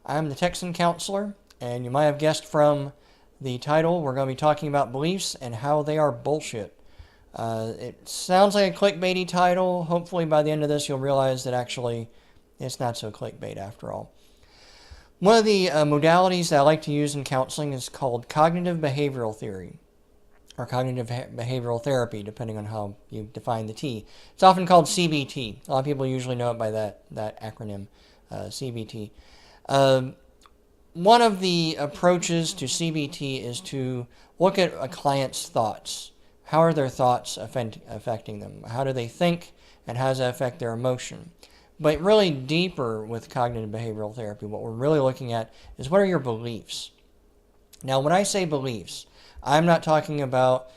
I'm the Texan Counselor, and you might have guessed from the title, we're going to be talking about beliefs and how they are bullshit. It sounds like a clickbaity title. Hopefully by the end of this you'll realize that actually it's not so clickbait after all. One of the modalities that I like to use in counseling is called cognitive behavioral theory, or cognitive behavioral therapy, depending on how you define the T. It's often called CBT. A lot of people usually know it by that acronym, CBT. One of the approaches to CBT is to look at a client's thoughts. How are their thoughts affecting them? How do they think, and how does that affect their emotion? But really deeper with cognitive behavioral therapy, what we're really looking at is what are your beliefs? Now, when I say beliefs, I'm not talking about,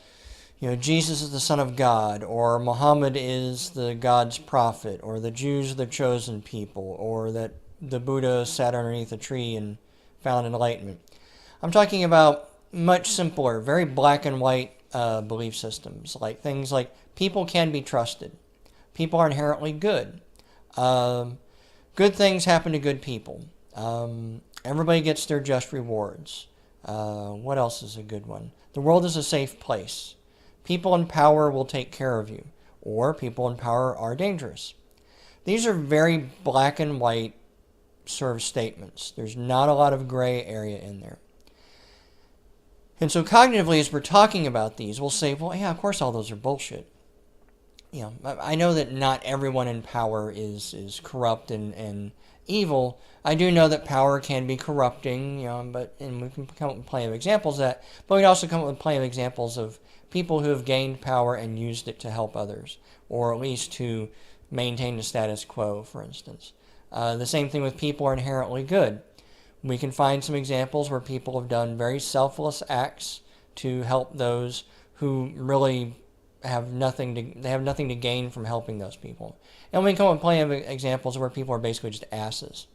Jesus is the Son of God, or Muhammad is the God's prophet, or the Jews are the chosen people, or that the Buddha sat underneath a tree and found enlightenment. I'm talking about much simpler, very black and white belief systems, like things like people can be trusted. People are inherently good. Good things happen to good people. Everybody gets their just rewards. What else is a good one? The world is a safe place. People in power will take care of you. Or people in power are dangerous. These are very black and white sort of statements. There's not a lot of gray area in there. And so cognitively, as we're talking about these, we'll say, well, yeah, of course all those are bullshit. I know that not everyone in power is corrupt and evil. I do know that power can be corrupting, and we can come up with plenty of examples of that, but we can also come up with plenty of examples of people who have gained power and used it to help others, or at least to maintain the status quo, for instance. The same thing with people are inherently good. We can find some examples where people have done very selfless acts to help those who really have nothing to gain from helping those people. And we can come up with plenty of examples where people are basically just asses.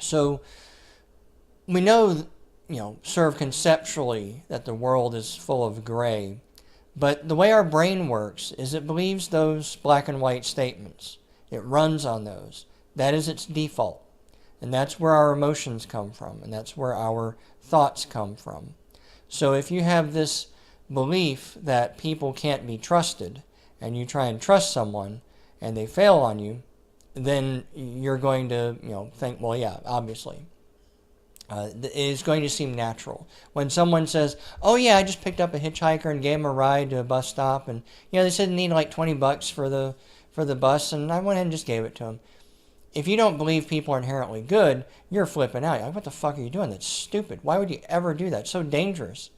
So we know, sort of conceptually that the world is full of gray, but the way our brain works is it believes those black and white statements. It runs on those. That is its default. And that's where our emotions come from, and that's where our thoughts come from. So if you have this belief that people can't be trusted, and you try and trust someone, and they fail on you, then you're going to, think, well, yeah, obviously. It is going to seem natural. When someone says, oh yeah, I just picked up a hitchhiker and gave him a ride to a bus stop, and they said they need like $20 for the bus, and I went ahead and just gave it to him. If you don't believe people are inherently good, you're flipping out. You're like, what the fuck are you doing? That's stupid. Why would you ever do that? It's so dangerous.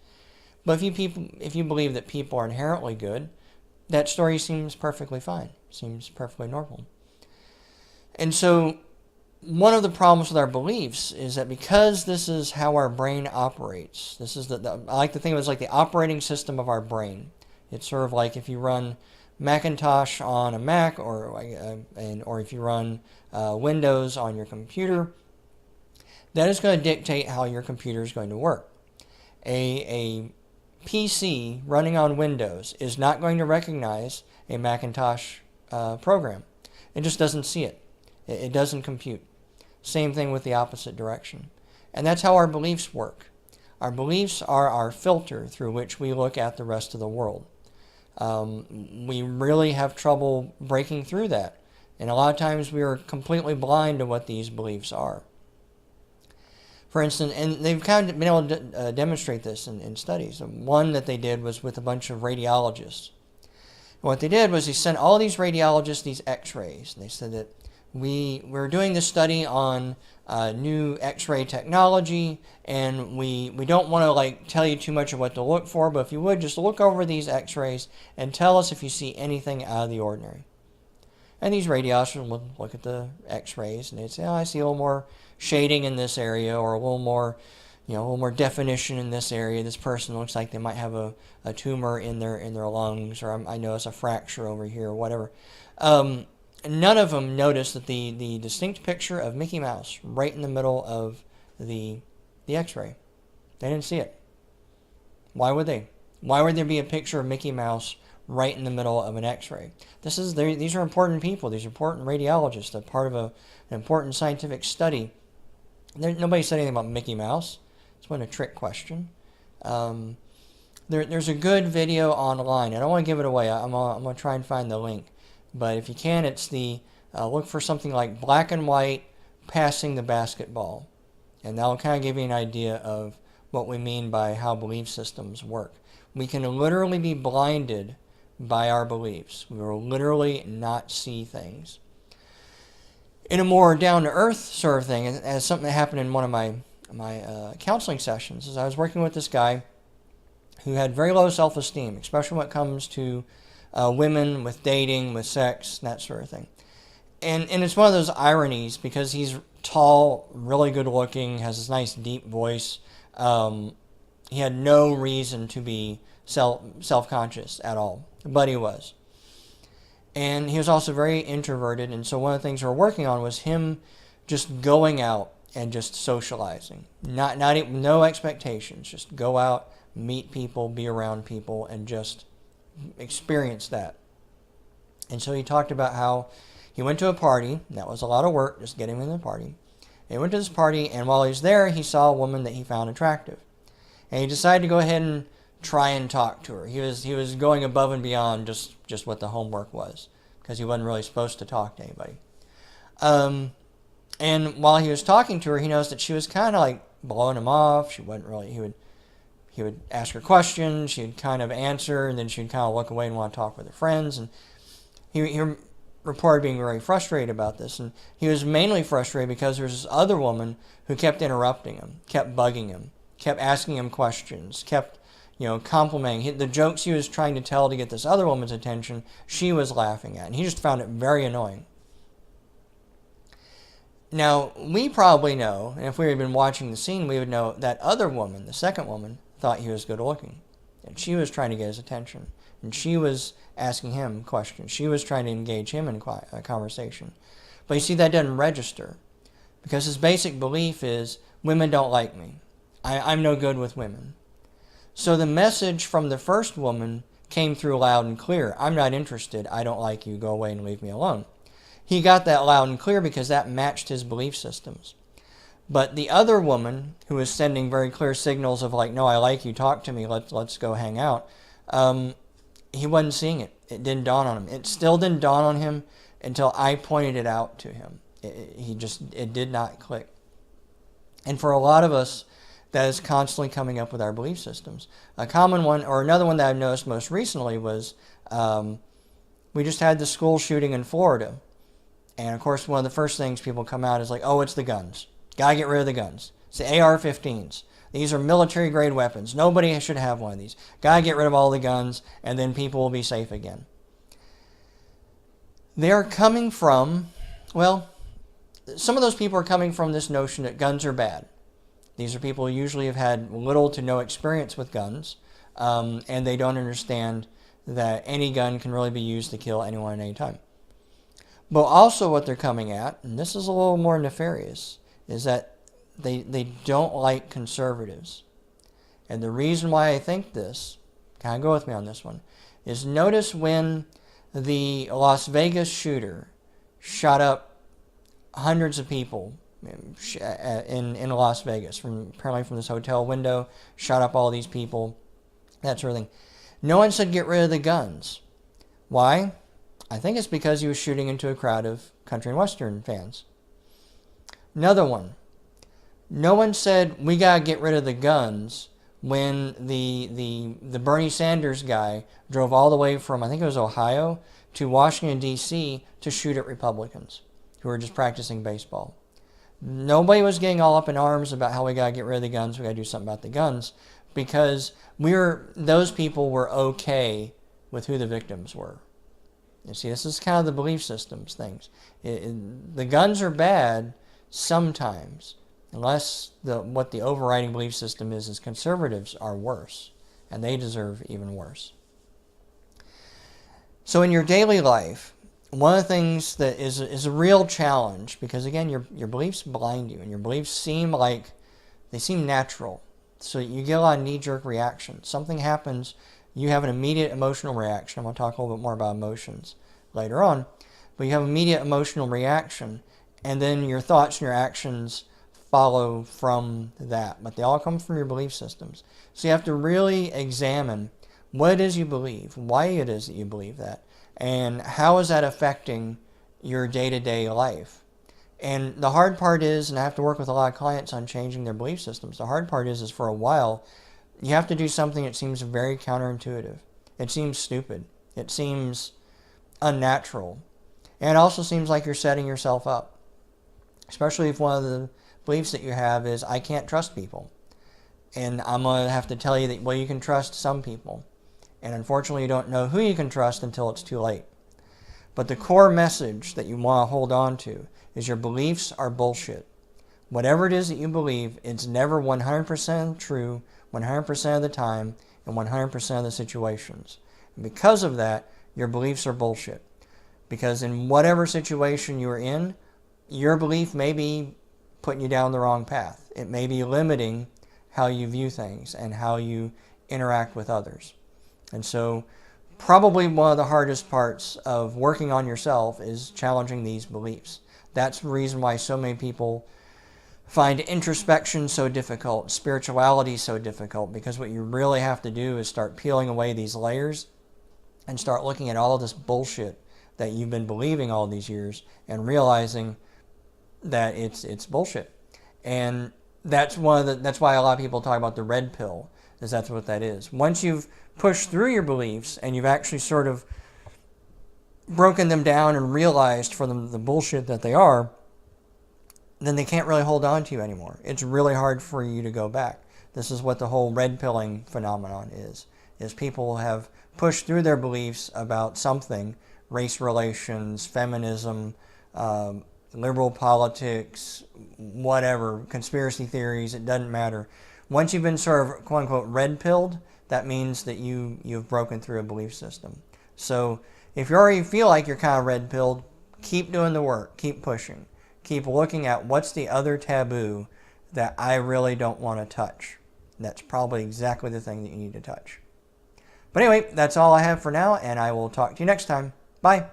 But if you believe that people are inherently good, that story seems perfectly fine. Seems perfectly normal. And so one of the problems with our beliefs is that because this is how our brain operates, this is I like to think of it as like the operating system of our brain. It's sort of like if you run Macintosh on a Mac, or if you run Windows on your computer, that is going to dictate how your computer is going to work. A PC running on Windows is not going to recognize a Macintosh program. It just doesn't see it. It doesn't compute. Same thing with the opposite direction. And that's how our beliefs work. Our beliefs are our filter through which we look at the rest of the world. We really have trouble breaking through that. And a lot of times we are completely blind to what these beliefs are. For instance, and they've kind of been able to demonstrate this in studies. One that they did was with a bunch of radiologists. And what they did was they sent all these radiologists these x-rays. And they said that we're doing this study on new x-ray technology, and we don't want to tell you too much of what to look for, but if you would, just look over these x-rays and tell us if you see anything out of the ordinary. And these radiologists would look at the x-rays and they'd say, oh, I see a little more shading in this area, or a little more definition in this area. This person looks like they might have a tumor in their lungs, or I notice a fracture over here, or whatever. None of them noticed that the distinct picture of Mickey Mouse right in the middle of the x-ray. They didn't see it. Why would they? Why would there be a picture of Mickey Mouse right in the middle of an x-ray? These are important people. These are important radiologists. They're part of an important scientific study. Nobody said anything about Mickey Mouse. It's one a trick question. There's a good video online. I don't want to give it away. I'm gonna try and find the link. But if you can, it's the look for something like black and white passing the basketball, and that'll kind of give you an idea of what we mean by how belief systems work. We can literally be blinded by our beliefs. We will literally not see things. In a more down-to-earth sort of thing, as something that happened in one of my counseling sessions, is I was working with this guy who had very low self-esteem, especially when it comes to women, with dating, with sex, that sort of thing. And it's one of those ironies, because he's tall, really good looking, has this nice deep voice. He had no reason to be self-conscious at all, but he was. And he was also very introverted, and so one of the things we were working on was him just going out and just socializing. No expectations, just go out, meet people, be around people, and just experience that. And so he talked about how he went to a party, and that was a lot of work, just getting him in the party. And he went to this party, and while he was there, he saw a woman that he found attractive. And he decided to go ahead and try and talk to her. He was going above and beyond just what the homework was, because he wasn't really supposed to talk to anybody. And while he was talking to her, he noticed that she was kind of like blowing him off. She wasn't really. He would ask her questions. She'd kind of answer, and then she'd kind of look away and want to talk with her friends. And he reported being very frustrated about this. And he was mainly frustrated because there was this other woman who kept interrupting him, kept bugging him, kept asking him questions, kept complimenting. The jokes he was trying to tell to get this other woman's attention, she was laughing at. And he just found it very annoying. Now, we probably know, and if we had been watching the scene, we would know that other woman, the second woman, thought he was good looking. And she was trying to get his attention. And she was asking him questions. She was trying to engage him in a conversation. But you see, that doesn't register. Because his basic belief is, women don't like me. I'm no good with women. So the message from the first woman came through loud and clear. I'm not interested. I don't like you. Go away and leave me alone. He got that loud and clear because that matched his belief systems. But the other woman, who was sending very clear signals of like, no, I like you, talk to me, let's go hang out, he wasn't seeing it. It didn't dawn on him. It still didn't dawn on him until I pointed it out to him. It did not click. And for a lot of us, that is constantly coming up with our belief systems. A common one, or another one that I've noticed most recently, was we just had the school shooting in Florida. And of course, one of the first things people come out is like, oh, it's the guns. Gotta get rid of the guns. It's the AR-15s. These are military-grade weapons. Nobody should have one of these. Gotta get rid of all the guns, and then people will be safe again. They're coming from, well, some of those people are coming from this notion that guns are bad. These are people who usually have had little to no experience with guns, and they don't understand that any gun can really be used to kill anyone at any time. But also what they're coming at, and this is a little more nefarious, is that they don't like conservatives. And the reason why I think this, kind of go with me on this one, is notice when the Las Vegas shooter shot up hundreds of people in Las Vegas, apparently from this hotel window, shot up all these people, that sort of thing. No one said get rid of the guns. Why? I think it's because he was shooting into a crowd of country and western fans. Another one. No one said we gotta get rid of the guns when the Bernie Sanders guy drove all the way from, I think it was Ohio, to Washington, D.C. to shoot at Republicans who were just practicing baseball. Nobody was getting all up in arms about how we gotta get rid of the guns, we gotta do something about the guns, because those people were okay with who the victims were. You see, this is kind of the belief systems things. The guns are bad sometimes, unless what the overriding belief system is conservatives are worse, and they deserve even worse. So in your daily life, one of the things that is a real challenge, because again, your beliefs blind you, and your beliefs seem natural. So you get a lot of knee-jerk reactions. Something happens, you have an immediate emotional reaction. I'm going to talk a little bit more about emotions later on. But you have immediate emotional reaction, and then your thoughts and your actions follow from that, but they all come from your belief systems. So you have to really examine what it is you believe, why it is that you believe that, and how is that affecting your day-to-day life. And the hard part is, and I have to work with a lot of clients on changing their belief systems, the hard part is for a while, you have to do something that seems very counterintuitive. It seems stupid. It seems unnatural. And it also seems like you're setting yourself up. Especially if one of the beliefs that you have is, I can't trust people. And I'm going to have to tell you that, well, you can trust some people. And unfortunately, you don't know who you can trust until it's too late. But the core message that you want to hold on to is your beliefs are bullshit. Whatever it is that you believe, it's never 100% true 100% of the time in 100% of the situations. And because of that, your beliefs are bullshit. Because in whatever situation you're in, your belief may be putting you down the wrong path. It may be limiting how you view things and how you interact with others. And so probably one of the hardest parts of working on yourself is challenging these beliefs. That's the reason why so many people find introspection so difficult, spirituality so difficult, because what you really have to do is start peeling away these layers and start looking at all of this bullshit that you've been believing all these years and realizing that it's bullshit. And that's why a lot of people talk about the red pill, is that's what that is. Once you've pushed through your beliefs and you've actually sort of broken them down and realized for them the bullshit that they are, then they can't really hold on to you anymore. It's really hard for you to go back. This is what the whole red pilling phenomenon is people have pushed through their beliefs about something, race relations, feminism, liberal politics, whatever, conspiracy theories, it doesn't matter. Once you've been sort of, quote unquote, red pilled, that means that you've broken through a belief system. So if you already feel like you're kind of red pilled, keep doing the work, keep pushing. Keep looking at what's the other taboo that I really don't want to touch. That's probably exactly the thing that you need to touch. But anyway, that's all I have for now, and I will talk to you next time. Bye.